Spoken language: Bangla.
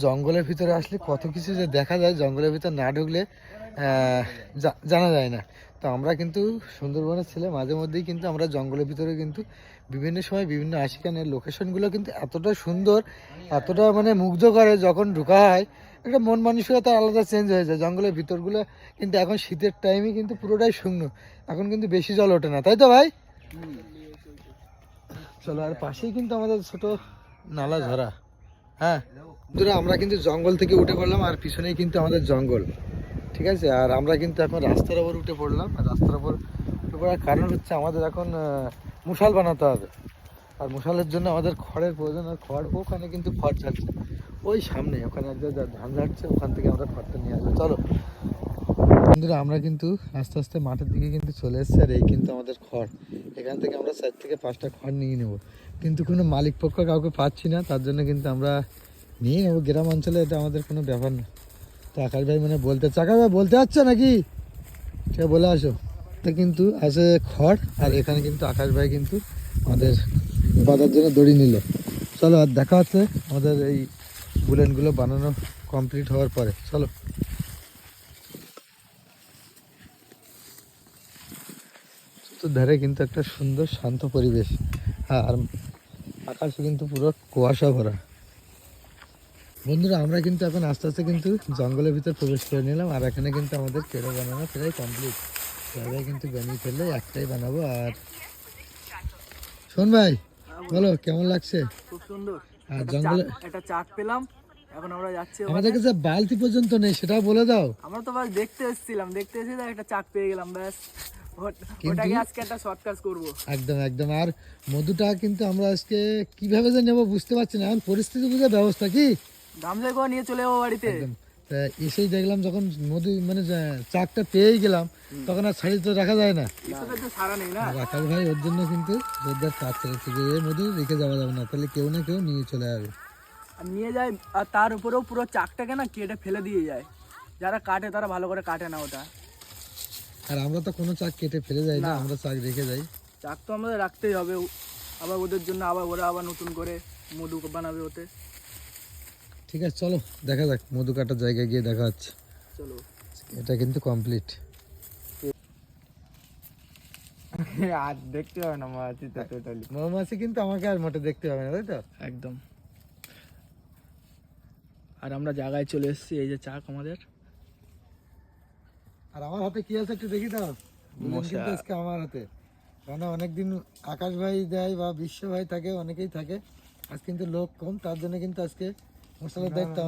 জঙ্গলের ভিতরে আসলে কত কিছু যে দেখা যায়, জঙ্গলের ভিতর না ঢুকলে জানা যায় না। তো আমরা কিন্তু সুন্দরবনের ছেলে, মাঝে মধ্যেই কিন্তু আমরা জঙ্গলের ভিতরে কিন্তু বিভিন্ন সময় বিভিন্ন আশিকানের লোকেশনগুলো কিন্তু এতটা সুন্দর, এতটা মানে মুগ্ধ করে, যখন ঢোকা হয় একটা মন মানসিকতা আলাদা চেঞ্জ হয়ে যায়। জঙ্গলের ভিতরগুলো কিন্তু এখন শীতের টাইমে কিন্তু পুরোটাই শুকনো, এখন কিন্তু বেশি জল ওঠে না, তাই তো ভাই? চলো, আর পাশেই কিন্তু আমাদের ছোট নালা ঝরা। হ্যাঁ বন্ধুরা, আমরা কিন্তু জঙ্গল থেকে উঠে পড়লাম, আর পিছনেই কিন্তু আমাদের জঙ্গল, ঠিক আছে। আর আমরা কিন্তু এখন রাস্তার ওপর উঠে পড়লাম, আর রাস্তার ওপর উঠে পড়ার কারণ হচ্ছে আমাদের এখন মশাল বানাতে হবে। আর মশালের জন্য আমাদের খড়ের প্রয়োজন, আর খড় ওখানে কিন্তু খড় ছাড়ছে ওই সামনে, ওখানে এক জায়গায় ধান ঝাড়ছে, ওখান থেকে আমরা খড়টা নিয়ে আসবো। চলো বন্ধুরা, আমরা কিন্তু আস্তে আস্তে মাঠের দিকে কিন্তু চলে এসেছি, আর এই কিন্তু আমাদের খড়। এখান থেকে আমরা 4 থেকে 5টা খড় নিয়ে নেব, কিন্তু কোনো মালিক পক্ষ কাউকে পাচ্ছি না, তার জন্য কিন্তু আমরা নিয়ে নেবো। গ্রাম অঞ্চলে এটা আমাদের কোনো ব্যাপার না। তো আকাশ ভাই মানে চাকা ভাই বলতে যাচ্ছে নাকি, সে বলে আসো। তো কিন্তু আছে খড়, আর এখানে কিন্তু আকাশ ভাই কিন্তু আমাদের বাঁধার জন্য দড়ি নিল। চলো, আর দেখা হচ্ছে আমাদের এই বুলেনগুলো বানানো কমপ্লিট হওয়ার পরে। চলো। তো ধারে কিন্তু একটা সুন্দর শান্ত পরিবেশ, হ্যাঁ, আর আকাশে কিন্তু পুরো কুয়াশা ভরা। বন্ধুরা, আমরা কিন্তু এখন আস্তে আস্তে কিন্তু জঙ্গলের ভিতর প্রবেশ করে নিলাম, আর এখানে কিন্তু আমাদের পেড়ো বানানো প্রায় কমপ্লিট। সবাই কিন্তু বানিয়ে ফেললে একটাই বানাবো। আর শোন ভাই, বলো কেমন লাগছে? খুব সুন্দর। আর জঙ্গলে একটা চাক পেলাম, এখন আমরা যাচ্ছি। আমাদের কাছে বালতি পর্যন্ত নেই, সেটাও বলে দাও। আমরা তো বাস দেখতে এসেছিলাম, একটা চাক পেয়ে গেলাম, ব্যাস ওটাকে আজকে একটা শর্ট কাজ করবো। একদম একদম। আর মধুটা কিন্তু আমরা আজকে কিভাবে যে নেবো বুঝতে পারছি না, এখন পরিস্থিতি বুঝে ব্যবস্থা কি গামছা করে নিয়ে চলে যাবো বাড়িতে। তা এসেই দেখলাম যখন মধু মানে চাকটা পেয়েই গেলাম, তখন আর ছাড়ি তো রাখা যায় না। সারা নেই না, রাখাল ভাই ওর জন্য কিন্তু জোরদার কাজ চলেছে যে এই মধু রেখে যাওয়া যাবে না, তাহলে কেউ না কেউ নিয়ে চলে যাবে। আর নিয়ে যায়, আর তার উপরেও পুরো চাকটাকে না কেটে ফেলে দিয়ে যায়। যারা কাটে তারা ভালো করে কাটে না ওটা। আর আমরা তো কোনো চাক কেটে ফেলে যাই না, আমরা চাক রেখে যাই। চাক তো আমাদের রাখতেই হবে, আবার ওদের জন্য ওরা আবার নতুন করে মধু বানাবে ওতে। ঠিক আছে, চলো দেখা যাক, মধু কাটার জায়গায় গিয়ে দেখা হচ্ছে। চলো, এটা কিন্তু কমপ্লিট। আর দেখতে হবে না মৌমাছি তো টোটালি। মৌমাছি কিন্তু আমাকে আর মোটে দেখতে হবে না, তাই তো? একদম। আর আমরা জায়গায় চলে এসেছি, এই যে চাক আমাদের। আর আমার হাতে কি আছে একটু দেখি দাও। কিন্তু আজকে আমার হাতে, কারণ অনেকদিন আকাশ ভাই দেয় বা বিশ্ব ভাই থাকে, অনেকেই থাকে, আজ কিন্তু লোক কম, তার জন্য কিন্তু আজকে মশলার দায়িত্ব আমার।